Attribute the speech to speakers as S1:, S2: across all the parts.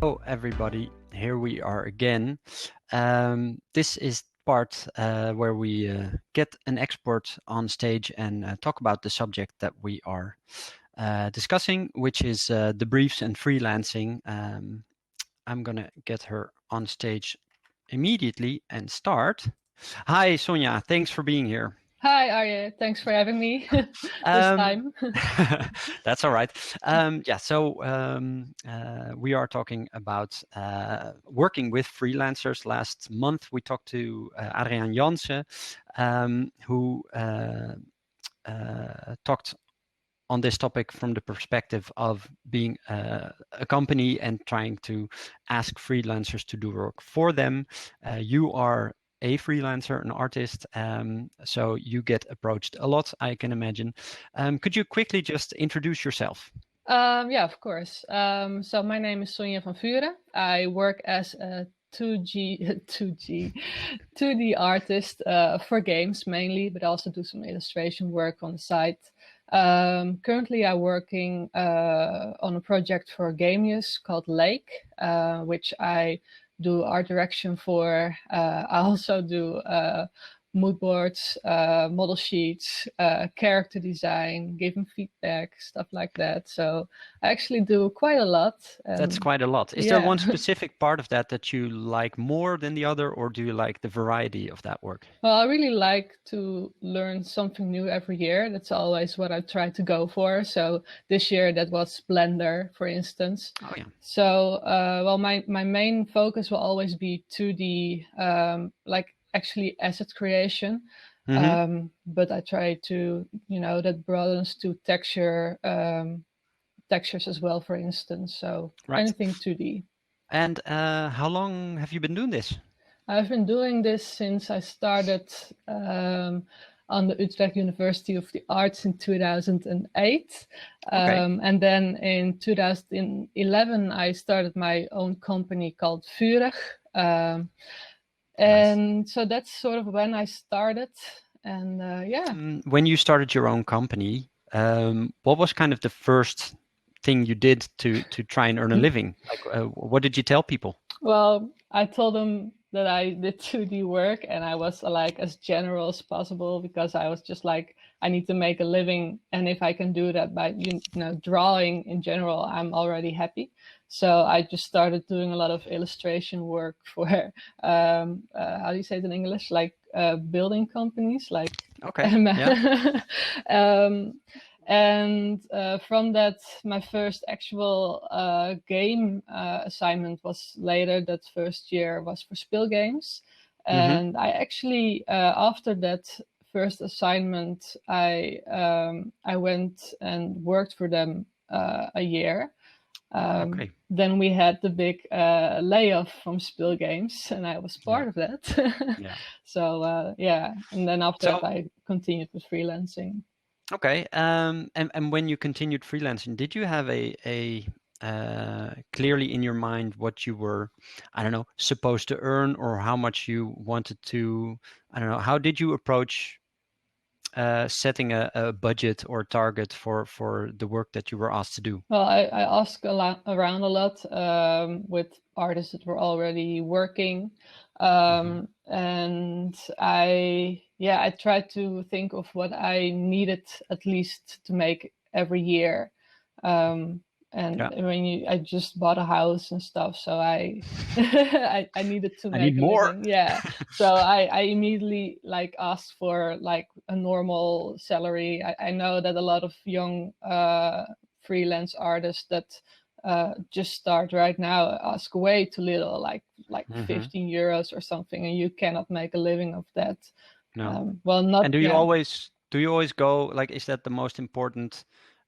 S1: Hello, everybody. Here we are again. This is part where we get an expert on stage and talk about the subject that we are discussing, which is debriefs and freelancing. I'm going to get her on stage immediately and start. Hi, Sonja. Thanks for being here.
S2: Hi, Aryeh. Thanks for having me this time.
S1: That's all right. We are talking about working with freelancers. Last month, we talked to Aryeh Jansen, who talked on this topic from the perspective of being a company and trying to ask freelancers to do work for them. You are a freelancer, an artist, so you get approached a lot, I can imagine. Could you quickly just introduce yourself?
S2: Yeah, of course. So my name is Sonja van Vuure. I work as a 2D artist for games mainly, but also do some illustration work on the side. Currently, I'm working on a project for Gamius called Lake, which I do art direction for. I also do mood boards, model sheets, character design, giving feedback, stuff like that. So I actually do quite a lot.
S1: That's quite a lot. Is there one specific part of that you like more than the other, or do you like the variety of that work?
S2: Well, I really like to learn something new every year. That's always what I try to go for. So this year that was Blender, for instance.
S1: Oh yeah.
S2: So well, my main focus will always be 2D, like actually asset creation.
S1: Mm-hmm.
S2: But I try to, that broadens to textures as well, for instance. So anything 2D.
S1: And how long have you been doing this?
S2: I've been doing this since I started on the Utrecht University of the Arts in 2008. And then in 2011, I started my own company called Vuurig. And so that's sort of when I started. And
S1: When you started your own company, what was kind of the first thing you did to try and earn a living? Like, what did you tell people?
S2: Well, I told them that I did 2D work and I was like as general as possible, because I was just like, I need to make a living. And if I can do that by, drawing in general, I'm already happy. So I just started doing a lot of illustration work for, how do you say it in English? Like building companies, like.
S1: Okay. Yeah.
S2: And from that, my first actual game assignment was later. That first year was for Spill Games. And I actually, after that first assignment, I went and worked for them a year. Then we had the big layoff from Spill Games, and I was part of that. So and then after that, I continued with freelancing.
S1: Okay, and when you continued freelancing, did you have a clearly in your mind what you were, I don't know, supposed to earn, or how much you wanted to, I don't know, how did you approach setting a budget or target for the work that you were asked to do?
S2: Well, I asked around a lot with artists that were already working. And I tried to think of what I needed at least to make every year. I just bought a house and stuff, so I I needed to make
S1: I need more.
S2: living. Yeah. So I immediately asked for a normal salary. I know that a lot of young freelance artists that just start right now ask way too little, like 15 euros or something, and you cannot make a living of that.
S1: No.
S2: Well, not.
S1: And do you always go like, is that the most important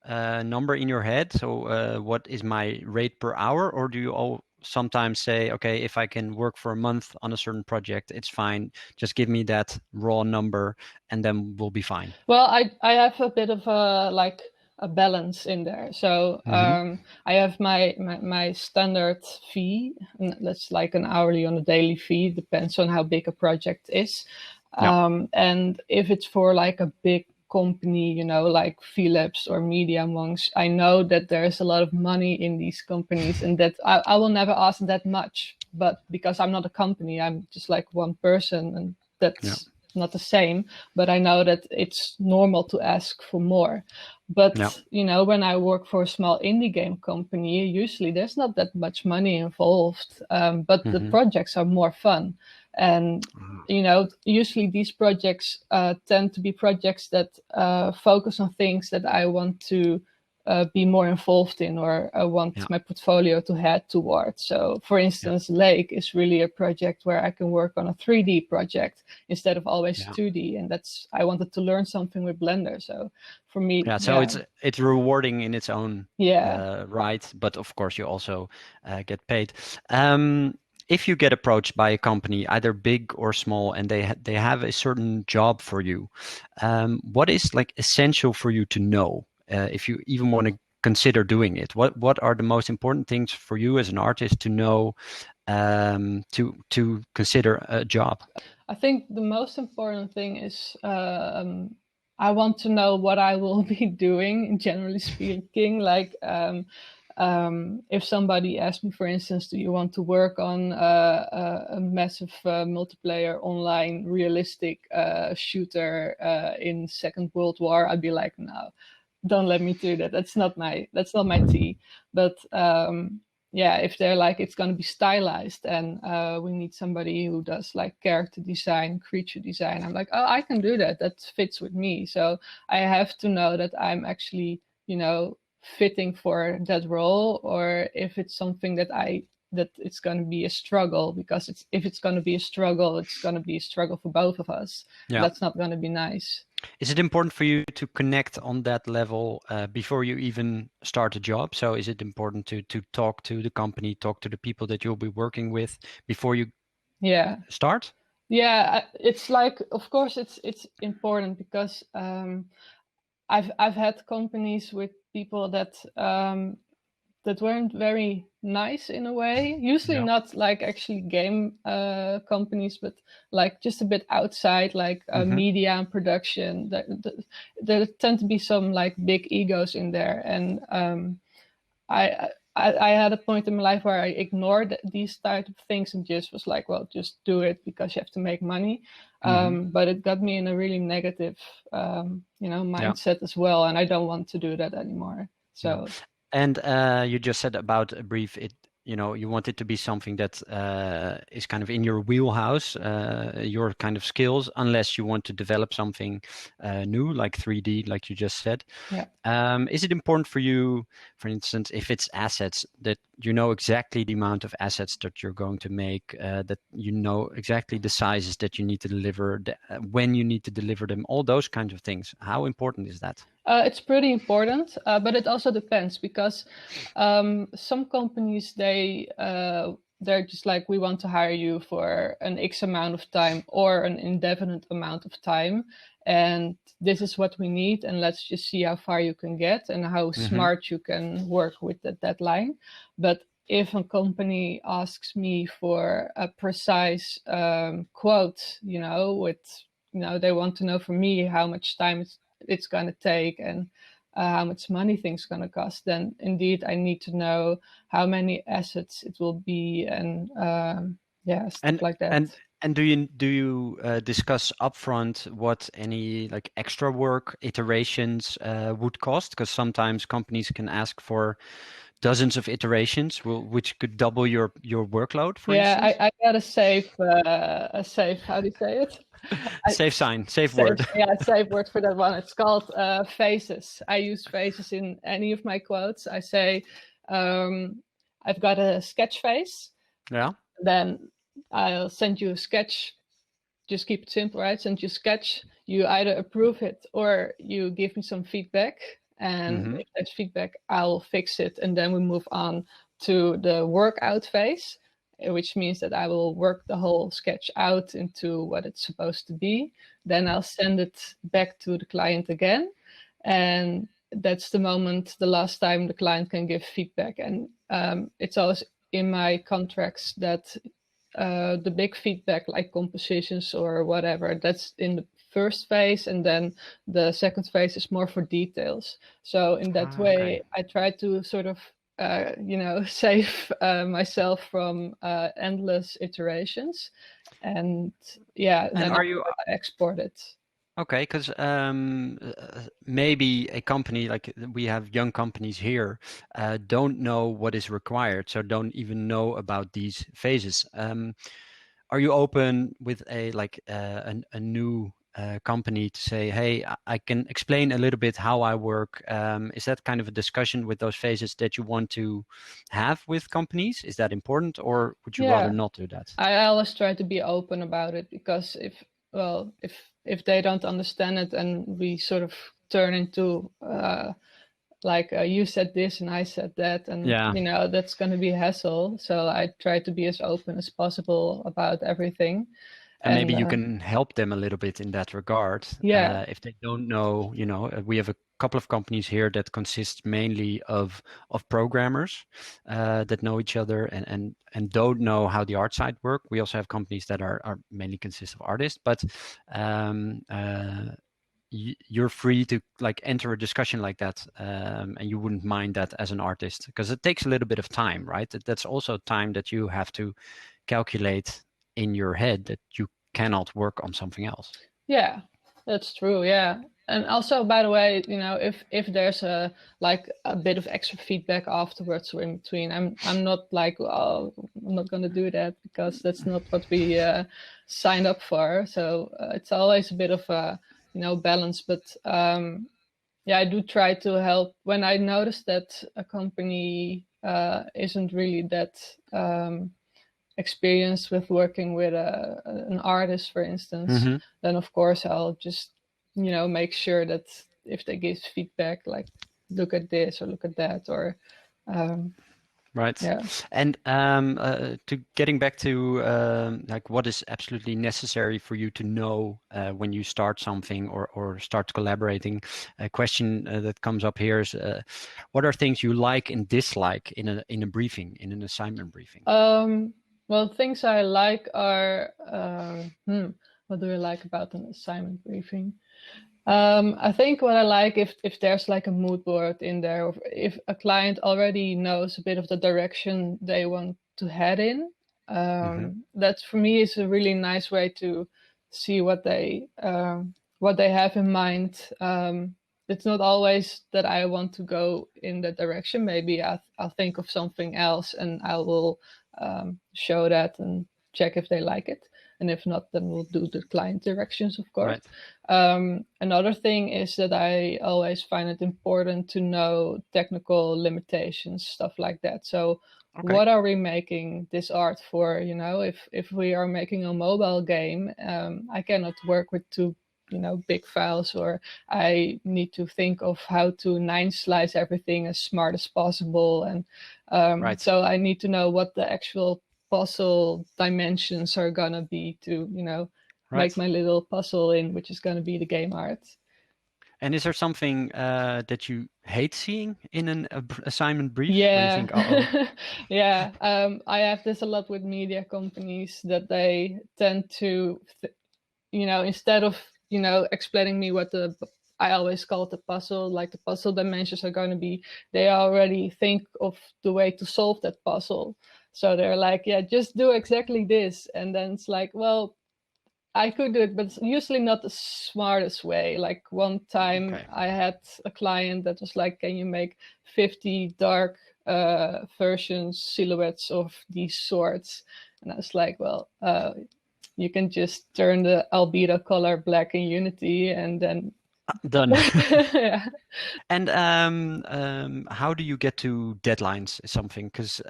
S1: number in your head? So what is my rate per hour? Or do you sometimes say, okay, if I can work for a month on a certain project, it's fine. Just give me that raw number and then we'll be fine.
S2: Well, I have a bit of a balance in there. So I have my standard fee, and that's like an hourly on a daily fee, depends on how big a project is. And if it's for like a big company, you know, like Philips or Media Monks, I know that there's a lot of money in these companies, and that I will never ask that much. But because I'm not a company, I'm just like one person, and that's not the same. But I know that it's normal to ask for more. But, you know, when I work for a small indie game company, usually there's not that much money involved, but the projects are more fun. And, you know, usually these projects tend to be projects that focus on things that I want to be more involved in, or I want my portfolio to head towards. So, for instance, Lake is really a project where I can work on a 3D project instead of always 2D. And that's, I wanted to learn something with Blender. So for me,
S1: so it's rewarding in its own right, but of course you also get paid. If you get approached by a company, either big or small, and they have a certain job for you, what is like essential for you to know if you even want to consider doing it? What are the most important things for you as an artist to know to consider a job?
S2: I think the most important thing is I want to know what I will be doing, generally speaking. Like if somebody asks me, for instance, do you want to work on a massive multiplayer online realistic shooter in Second World War, I'd be like, no, don't let me do that. That's not my tea. But yeah, if they're like, it's going to be stylized and we need somebody who does like character design, creature design, I'm like, oh, I can do that. That fits with me. So I have to know that I'm actually, you know, fitting for that role, or if it's something that it's going to be a struggle, because if it's going to be a struggle, it's going to be a struggle for both of us. That's not going to be nice.
S1: Is it important for you to connect on that level before you even start a job? So is it important to talk to the company, talk to the people that you'll be working with before you start?
S2: Yeah, it's like, of course it's important, because I've had companies with people that that weren't very nice in a way. Usually not like actually game companies, but like just a bit outside, like media and production. There tend to be some like big egos in there, and I had a point in my life where I ignored these type of things and just was like, well, just do it because you have to make money. But it got me in a really negative, you know, mindset as well, and I don't want to do that anymore. So.
S1: And you just said about a brief, you know, you want it to be something that is kind of in your wheelhouse, your kind of skills, unless you want to develop something new, like 3D, like you just said. Is it important for you, for instance, if it's assets, that you know exactly the amount of assets that you're going to make, that you know exactly the sizes that you need to deliver, when you need to deliver them, all those kinds of things? How important is that?
S2: It's pretty important, but it also depends, because some companies, they're just like, we want to hire you for an X amount of time or an indefinite amount of time, and this is what we need, and let's just see how far you can get and how smart you can work with that deadline. But if a company asks me for a precise quote, you know, with, you know, they want to know from me how much time it's going to take and how much money things going to cost, then indeed I need to know how many assets it will be, and stuff like that.
S1: And do you discuss upfront what any like extra work iterations would cost? Because sometimes companies can ask for dozens of iterations, which could double your workload, for instance.
S2: I got a safe, how do you say it?
S1: Safe word.
S2: Yeah, safe word for that one. It's called phases. I use phases in any of my quotes. I say, I've got a sketch phase.
S1: Yeah.
S2: Then I'll send you a sketch. Just keep it simple, right? Send you a sketch. You either approve it or you give me some feedback. And if there's feedback, I'll fix it. And then we move on to the workout phase, which means that I will work the whole sketch out into what it's supposed to be. Then I'll send it back to the client again. And that's the moment, the last time the client can give feedback. And it's always in my contracts that the big feedback, like compositions or whatever, that's in the first phase, and then the second phase is more for details. So in that way, I try to sort of save myself from endless iterations, and then
S1: are you
S2: I export it.
S1: okay? Because maybe a company like we have young companies here don't know what is required, so don't even know about these phases. Are you open with a new company to say, hey, I can explain a little bit how I work? Is that kind of a discussion with those phases that you want to have with companies? Is that important, or would you rather not do that?
S2: I always try to be open about it, because if they don't understand it and we sort of turn into you said this and I said that, and that's going to be a hassle. So I try to be as open as possible about everything.
S1: And maybe you can help them a little bit in that regard. If they don't know, we have a couple of companies here that consist mainly of programmers that know each other and don't know how the art side work. We also have companies that are mainly consist of artists, but you're free to enter a discussion like that, and you wouldn't mind that as an artist, because it takes a little bit of time, right? That's also time that you have to calculate in your head, that you cannot work on something else.
S2: Yeah, that's true. Yeah. And also, by the way, if there's a bit of extra feedback afterwards or in between, I'm not like, oh, I'm not going to do that, because that's not what we signed up for. So it's always a bit of a balance. But I do try to help when I notice that a company isn't really that experienced with working with an artist, for instance. Then of course I'll just make sure that if they give feedback, like look at this or look at that, or
S1: right. Yeah. And to getting back to what is absolutely necessary for you to know when you start something or start collaborating, a question that comes up here is, what are things you like and dislike in a briefing, in an assignment briefing?
S2: Well, things I like are, what do I like about an assignment briefing? I think what I like, if there's like a mood board in there, or if a client already knows a bit of the direction they want to head in, that for me is a really nice way to see what they have in mind. It's not always that I want to go in that direction. Maybe I'll think of something else and I will show that and check if they like it. And if not, then we'll do the client directions, of course. Right. Another thing is that I always find it important to know technical limitations, stuff like that. So what are we making this art for? If we are making a mobile game, I cannot work with two big files, or I need to think of how to 9 slice everything as smart as possible. And so I need to know what the actual puzzle dimensions are gonna be to make my little puzzle in, which is gonna be the game art.
S1: And is there something that you hate seeing in an assignment brief?
S2: Yeah.
S1: Where you think,
S2: yeah. I have this a lot with media companies, that they tend to instead of explaining me what I always call it the puzzle, like the puzzle dimensions are going to be, they already think of the way to solve that puzzle. So they're like, yeah, just do exactly this. And then it's like, well, I could do it, but it's usually not the smartest way. Like one time I had a client that was like, can you make 50 dark versions, silhouettes of these swords? And I was like, well, you can just turn the albedo color black in Unity and then
S1: done.
S2: Yeah.
S1: And how do you get to deadlines? Something, because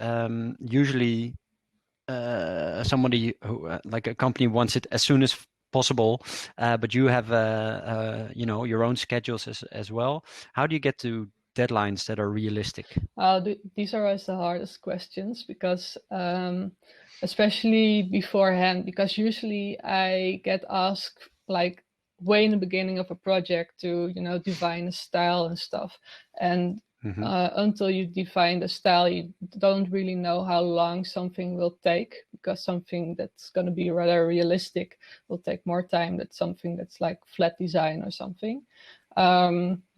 S1: usually somebody who like a company wants it as soon as possible, but you have your own schedules as well. How do you get to deadlines that are realistic?
S2: These are always the hardest questions, because especially beforehand, because usually I get asked way in the beginning of a project to define a style and stuff, and until you define the style, you don't really know how long something will take, because something that's going to be rather realistic will take more time than something that's like flat design or something.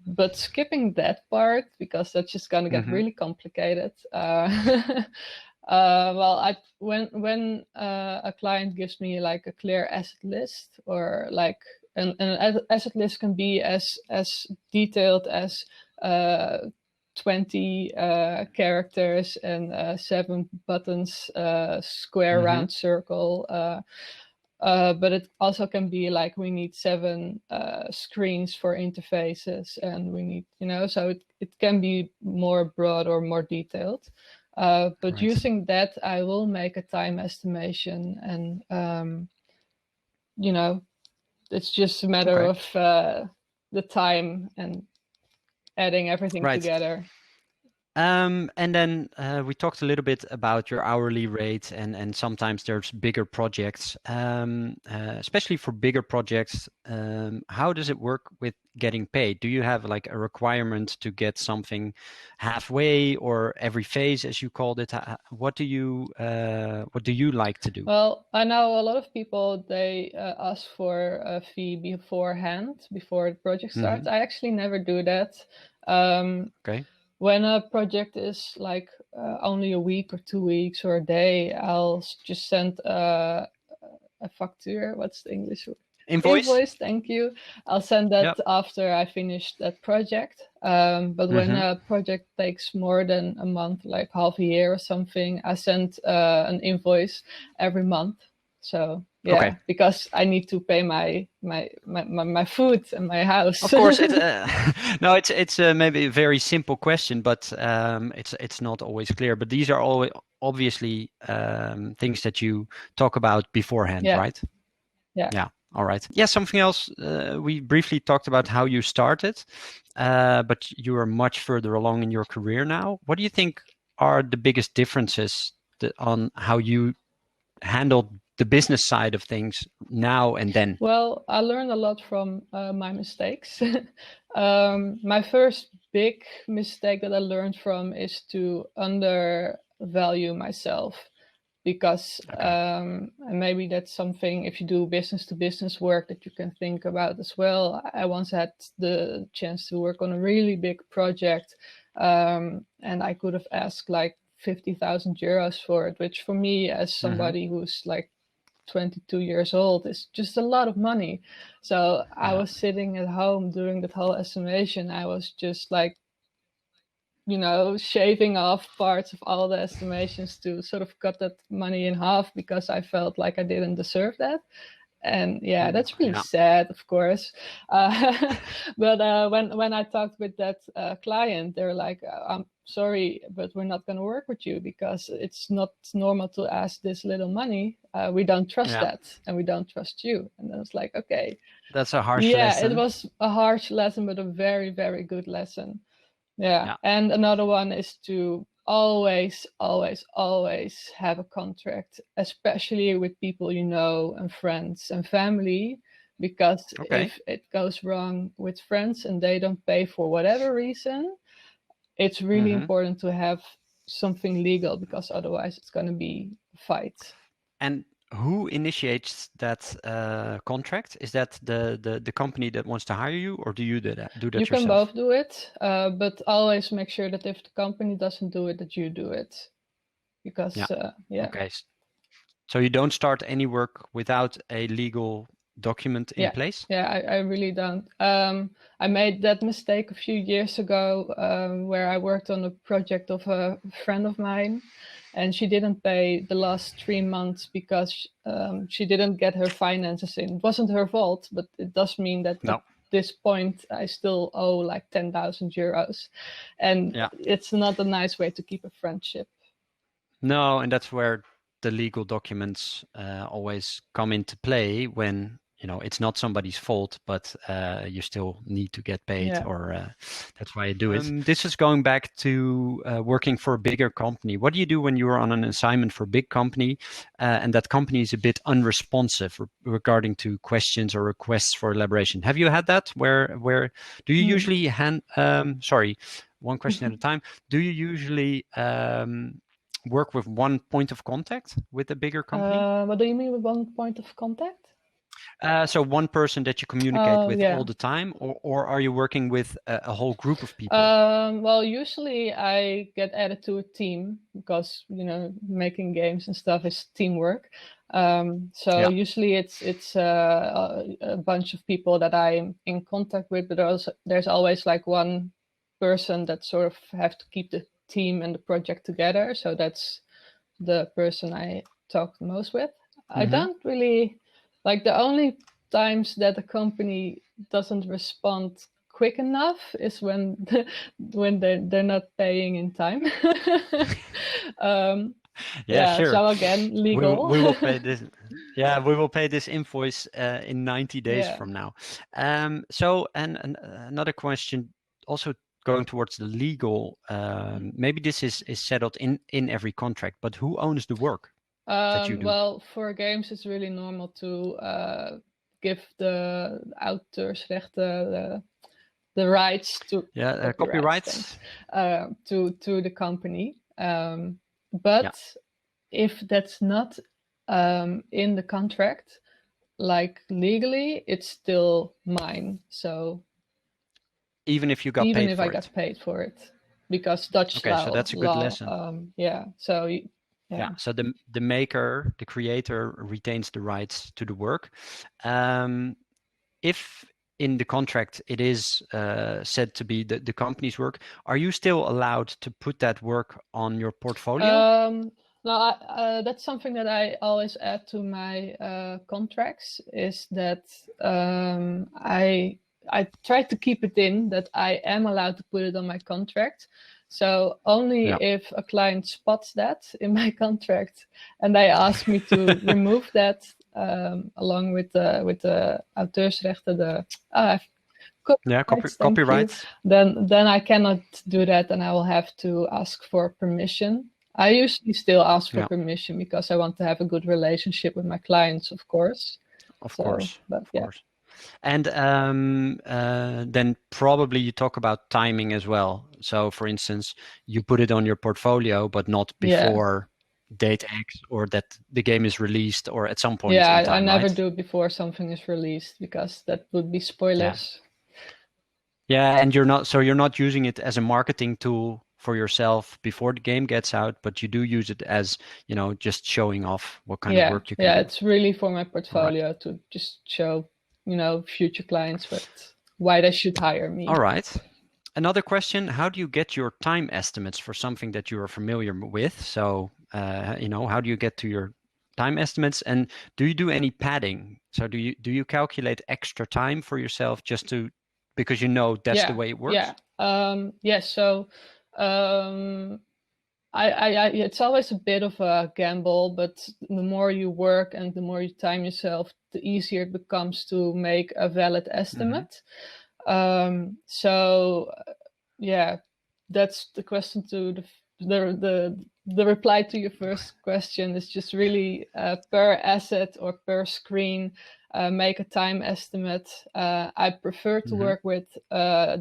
S2: But skipping that part, because that's just going to get really complicated. Well, when a client gives me like a clear asset list, or like an asset list can be as detailed as 20 characters and 7 buttons, square, round, circle. But it also can be like, we need 7 screens for interfaces, and we need, so it can be more broad or more detailed. But using that, I will make a time estimation, and it's just a matter of the time and adding everything together.
S1: And then we talked a little bit about your hourly rate, and sometimes there's bigger projects, especially for bigger projects. How does it work with getting paid? Do you have like a requirement to get something halfway or every phase, as you called it? What do you like to do?
S2: Well, I know a lot of people, they ask for a fee beforehand, before the project starts. I actually never do that. When a project is like only a week or 2 weeks or a day, I'll just send a factuur. What's the English word? Invoice, thank you. I'll send that after I finish that project. But when a project takes more than a month, like half a year or something, I send an invoice every month. So because I need to pay my food and my house.
S1: Of course, it's maybe a very simple question, but it's not always clear. But these are all obviously things that you talk about beforehand, right?
S2: Yeah.
S1: All right. Yeah. Something else. We briefly talked about how you started, but you are much further along in your career now. What do you think are the biggest differences on how you handled the business side of things now and then?
S2: Well, I learned a lot from my mistakes. My first big mistake that I learned from is to undervalue myself, because and maybe that's something, if you do business to business work, that you can think about as well. I once had the chance to work on a really big project, and I could have asked like 50,000 euros for it, which for me, as somebody who's like 22 years old, is just a lot of money. So I was sitting at home doing that whole estimation. I was just like, shaving off parts of all the estimations to sort of cut that money in half, because I felt like I didn't deserve that. And that's really sad, of course. But when I talked with that client, they're like, I'm sorry, but we're not going to work with you, because it's not normal to ask this little money. We don't trust that, and we don't trust you. And I was like, okay.
S1: That's a harsh lesson.
S2: Yeah, it was a harsh lesson, but a very, very good lesson. Yeah. And another one is to always have a contract, especially with people and friends and family, because if it goes wrong with friends and they don't pay for whatever reason, it's really important to have something legal, because otherwise it's going to be a fight.
S1: And who initiates that contract? Is that the company that wants to hire you, or do you do that
S2: You
S1: yourself?
S2: can both do it, but always make sure that if the company doesn't do it, that you do it, because
S1: Okay. So you don't start any work without a legal document in place?
S2: Yeah, I really don't. I made that mistake a few years ago, where I worked on a project of a friend of mine, and she didn't pay the last 3 months because she didn't get her finances in. It wasn't her fault, but it does mean that at this point I still owe like 10,000 euros. And it's not a nice way to keep a friendship.
S1: No, and that's where the legal documents always come into play, when it's not somebody's fault, but you still need to get paid, or that's why you do it. This is going back to working for a bigger company. What do you do when you're on an assignment for a big company and that company is a bit unresponsive regarding to questions or requests for elaboration? Have you had that? Where do you usually one question at a time. Do you usually work with one point of contact with a bigger company?
S2: What do you mean with one point of contact?
S1: So one person that you communicate with all the time, or are you working with a whole group of people?
S2: Well, usually I get added to a team because making games and stuff is teamwork. Usually it's a bunch of people that I'm in contact with, but there's always like one person that sort of have to keep the team and the project together. So that's the person I talk the most with. I don't really like, the only times that a company doesn't respond quick enough is when they're not paying in time.
S1: Sure.
S2: So again, legal.
S1: We will pay this. Yeah, we will pay this invoice in 90 days from now. So another question, also going towards the legal. Maybe this is settled in every contract, but who owns the work that you do?
S2: Well, for games, it's really normal to give the auteursrechten, the rights to
S1: copyrights
S2: to the company. But if that's not in the contract, like legally, it's still mine. So
S1: even if you got paid for it?
S2: I got paid for it, because Dutch law.
S1: So that's a good lesson. So the maker, the creator, retains the rights to the work. If in the contract it is said to be the company's work, are you still allowed to put that work on your portfolio?
S2: No, that's something that I always add to my contracts, is that I try to keep it in that I am allowed to put it on my contract. So only if a client spots that in my contract and they ask me to remove that, along with the auteursrechten,
S1: copyrights.
S2: Then I cannot do that, and I will have to ask for permission. I usually still ask for permission because I want to have a good relationship with my clients, of course.
S1: Of course. And then probably you talk about timing as well. So for instance, you put it on your portfolio, but not before date X, or that the game is released, or at some point in time,
S2: I never do before something is released, because that would be spoilers.
S1: And you're not using it as a marketing tool for yourself before the game gets out, but you do use it as, just showing off what kind of work you can do.
S2: It's really for my portfolio to just show, future clients why they should hire me.
S1: All right. Another question, how do you get your time estimates for something that you are familiar with? So, how do you get to your time estimates, and do you do any padding? So do you calculate extra time for yourself just because that's the way it works?
S2: So I it's always a bit of a gamble, but the more you work and the more you time yourself, the easier it becomes to make a valid estimate. That's the question to the reply to your first question is just really per asset or per screen, make a time estimate. I prefer to work with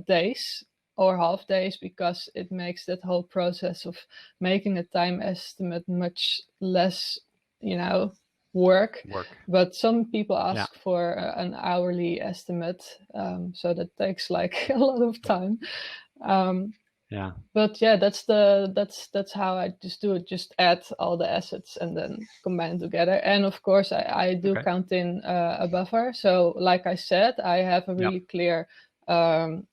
S2: days or half days, because it makes that whole process of making a time estimate much less, work. But some people ask for an hourly estimate, so that takes like a lot of time. But that's how I just do it. Just add all the assets and then combine together. And of course, I do count in a buffer. So like I said, I have a really clear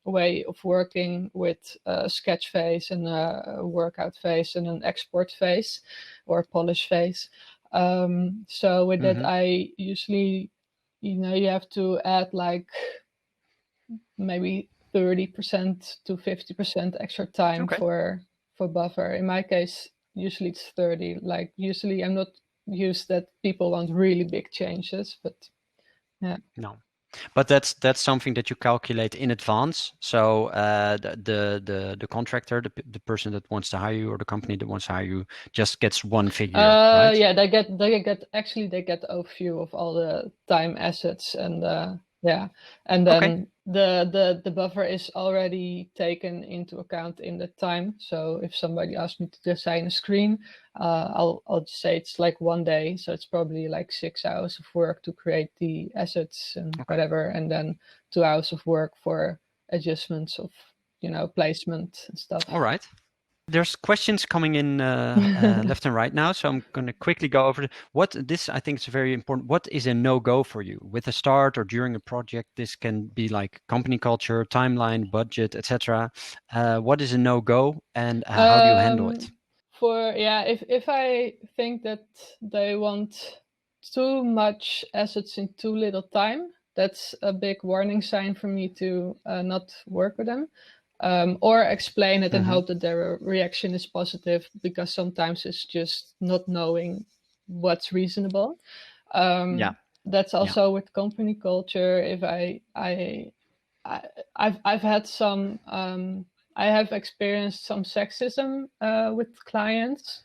S2: way of working with a sketch phase and a workout phase and an export phase or polish phase. So with that, I usually, you have to add like maybe 30% to 50% extra time for buffer. In my case, usually it's 30. Like usually I'm not used that people want really big changes, but
S1: No. But that's something that you calculate in advance. So the contractor, the person that wants to hire you, or the company that wants to hire you, just gets one figure, right?
S2: Yeah, they get overview of all the time assets, and and then the buffer is already taken into account in the time. So if somebody asks me to design a screen, I'll just say it's like 1 day, so it's probably like 6 hours of work to create the assets and whatever, and then 2 hours of work for adjustments of placement and stuff.
S1: All right. There's questions coming in left and right now, so I'm going to quickly go over this. I think is very important. What is a no-go for you with a start or during a project? This can be like company culture, timeline, budget, etc. What is a no-go, and how do you handle it?
S2: If I think that they want too much assets in too little time, that's a big warning sign for me to not work with them. Or explain it and hope that their reaction is positive, because sometimes it's just not knowing what's reasonable. That's also with company culture. If I've had some, I have experienced some sexism with clients.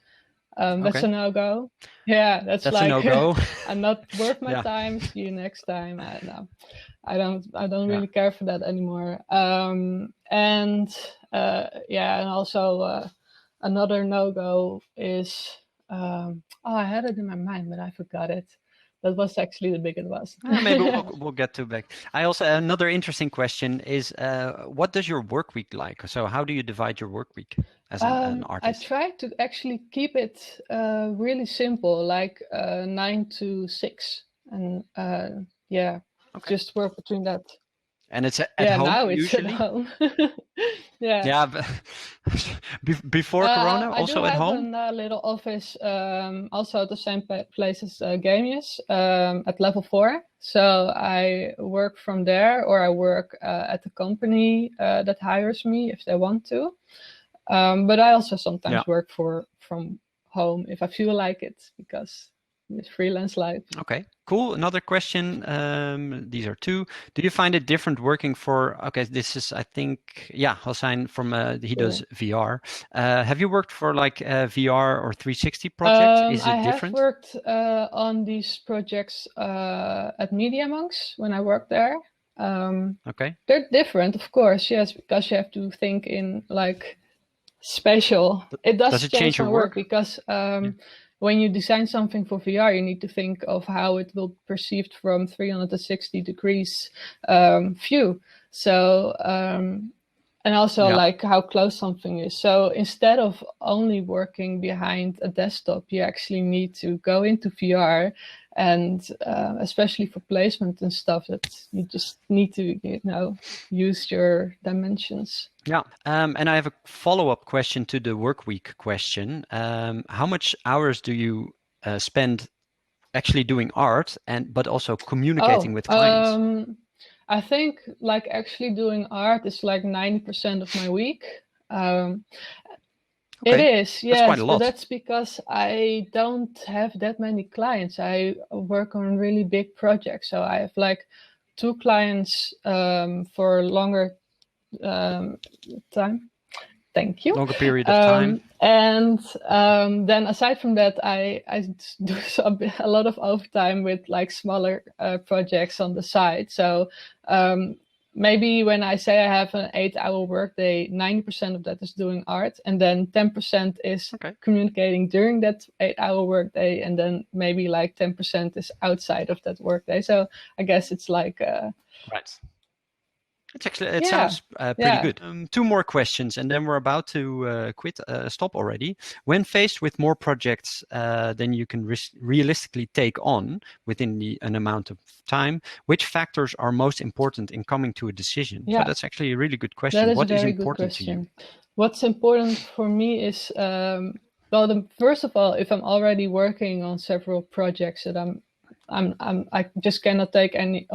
S2: That's a no-go. Yeah, that's like
S1: a no-go.
S2: I'm not worth my time. See you next time. I don't really care for that anymore. And also another no-go is I had it in my mind, but I forgot it. That was actually the biggest one.
S1: Maybe we'll get to back. I also another interesting question is what does your work week like? So how do you divide your work week as an artist?
S2: I try to actually keep it really simple, like 9 to 6, and just work between that.
S1: And it's at home
S2: now
S1: usually?
S2: It's at home.
S1: Yeah, but before Corona, also at home?
S2: I have a little office, also at the same place as Gamius, at level 4. So I work from there, or I work at the company that hires me if they want to. But I also sometimes work from home if I feel like it, because it's freelance life.
S1: Okay, cool. Another question. These are two. Do you find it different working for? Okay, this is I think Hossein from he does VR. Have you worked for like a VR or 360 project? Is it different?
S2: I have worked on these projects at Media Monks when I worked there. They're different, of course, yes, because you have to think in like spatial. It does change my work because when you design something for VR, you need to think of how it will be perceived from 360 degrees view. So, and also like how close something is. So instead of only working behind a desktop, you actually need to go into VR, and especially for placement and stuff, that you just need to, use your dimensions.
S1: Yeah, and I have a follow-up question to the work week question. How much hours do you spend actually doing art, but also communicating with clients?
S2: I think like actually doing art is like 90% of my week. It is, yes, that's quite a lot. But that's because I don't have that many clients. I work on really big projects, so I have like 2 clients for longer time. Thank you.
S1: Longer period of time.
S2: And then aside from that, I do a lot of overtime with like smaller projects on the side. So maybe when I say I have an 8-hour workday, 90% of that is doing art, and then 10% is communicating during that 8-hour workday, and then maybe like 10% is outside of that workday. So I guess it's like
S1: right. It's actually, it sounds pretty good. 2 more questions, and then we're about to stop already. When faced with more projects than you can realistically take on within an amount of time, which factors are most important in coming to a decision? So that's actually a really good question. What is important to you?
S2: What's important for me is, first of all, if I'm already working on several projects that I just cannot take any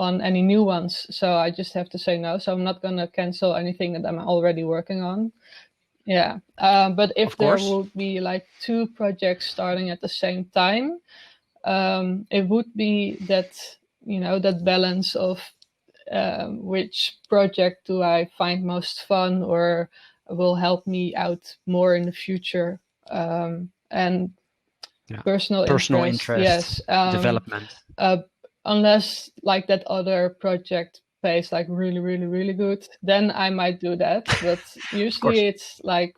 S2: new ones, so I just have to say no. So I'm not gonna cancel anything that I'm already working on. Yeah, but if there would be like 2 projects starting at the same time, it would be that that balance of which project do I find most fun or will help me out more in the future, and personal interest, yes,
S1: development.
S2: Unless like that other project pays like really, really, really good, then I might do that. But usually it's like,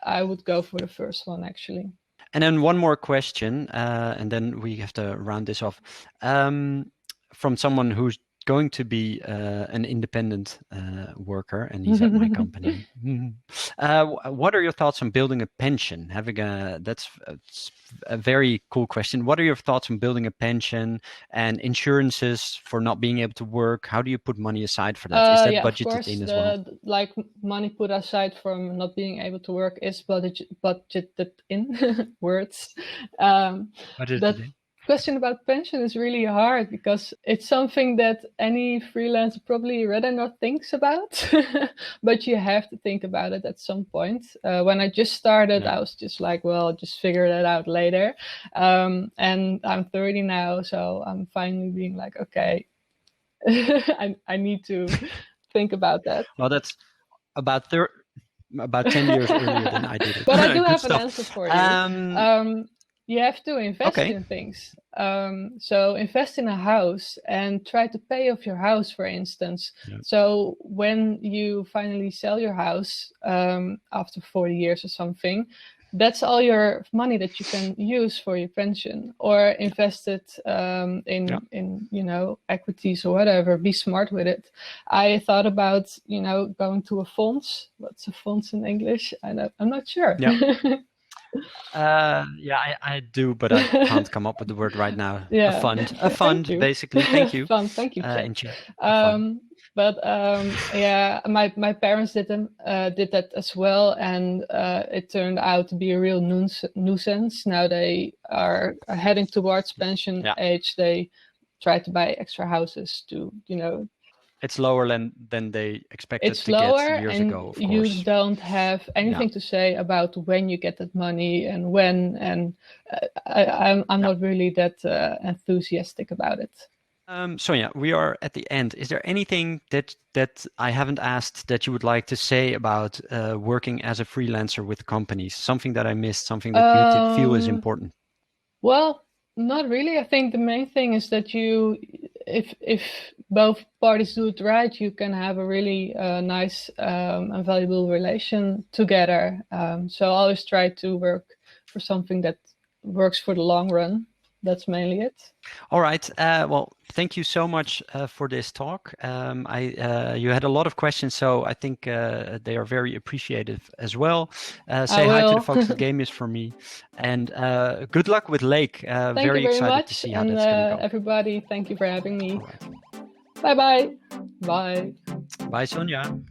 S2: I would go for the first one actually.
S1: And then one more question, and then we have to round this off. From someone who's going to be an independent worker, and he's at my company. What are your thoughts on building a pension? That's a very cool question. What are your thoughts on building a pension and insurances for not being able to work? How do you put money aside for that? Is that budgeted in as well?
S2: Like money put aside from not being able to work is budgeted in words.
S1: Budgeted in.
S2: Question about pension is really hard because it's something that any freelancer probably rather not thinks about, but you have to think about it at some point. When I just started, I was just like, well, just figure that out later. And I'm 30 now, so I'm finally being like, okay, I need to think about that.
S1: Well, that's about 10 years earlier than I did it.
S2: But I do have an answer for you. You have to invest in things. So invest in a house and try to pay off your house, for instance. So when you finally sell your house after 40 years or something, that's all your money that you can use for your pension, or invest it in equities or whatever. Be smart with it. I thought about going to a fonds. What's a fonds in English? I'm not sure.
S1: I do, but I can't come up with the word right now. A fund, basically. Thank you.
S2: Fund, thank you. My parents did that as well, and it turned out to be a real nuisance. Now they are heading towards pension age. They try to buy extra houses to,
S1: It's lower than they expected to get years ago, of course.
S2: You don't have anything to say about when you get that money and when, and I'm not really that enthusiastic about it.
S1: Sonja, we are at the end. Is there anything that I haven't asked that you would like to say about working as a freelancer with companies? Something that I missed, something that you feel is important?
S2: Well, not really. I think the main thing is that if both parties do it right, you can have a really nice and valuable relation together. So always try to work for something that works for the long run. That's mainly it.
S1: All right. Well, thank you so much for this talk. You had a lot of questions, so I think they are very appreciative as well. Say hi to the folks at Game Is for me, and good luck with Lake.
S2: Thank
S1: very
S2: you very
S1: excited
S2: much,
S1: to see how that's going to go.
S2: Everybody, thank you for having me. Right. Bye. Bye,
S1: Sonja.